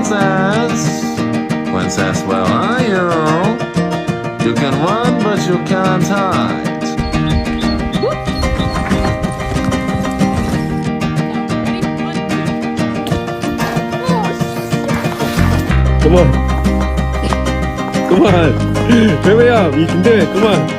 princess. Princess, where are you? You can run, but you can't hide. Come on. Come on. Hurry up. You can do it. Come on.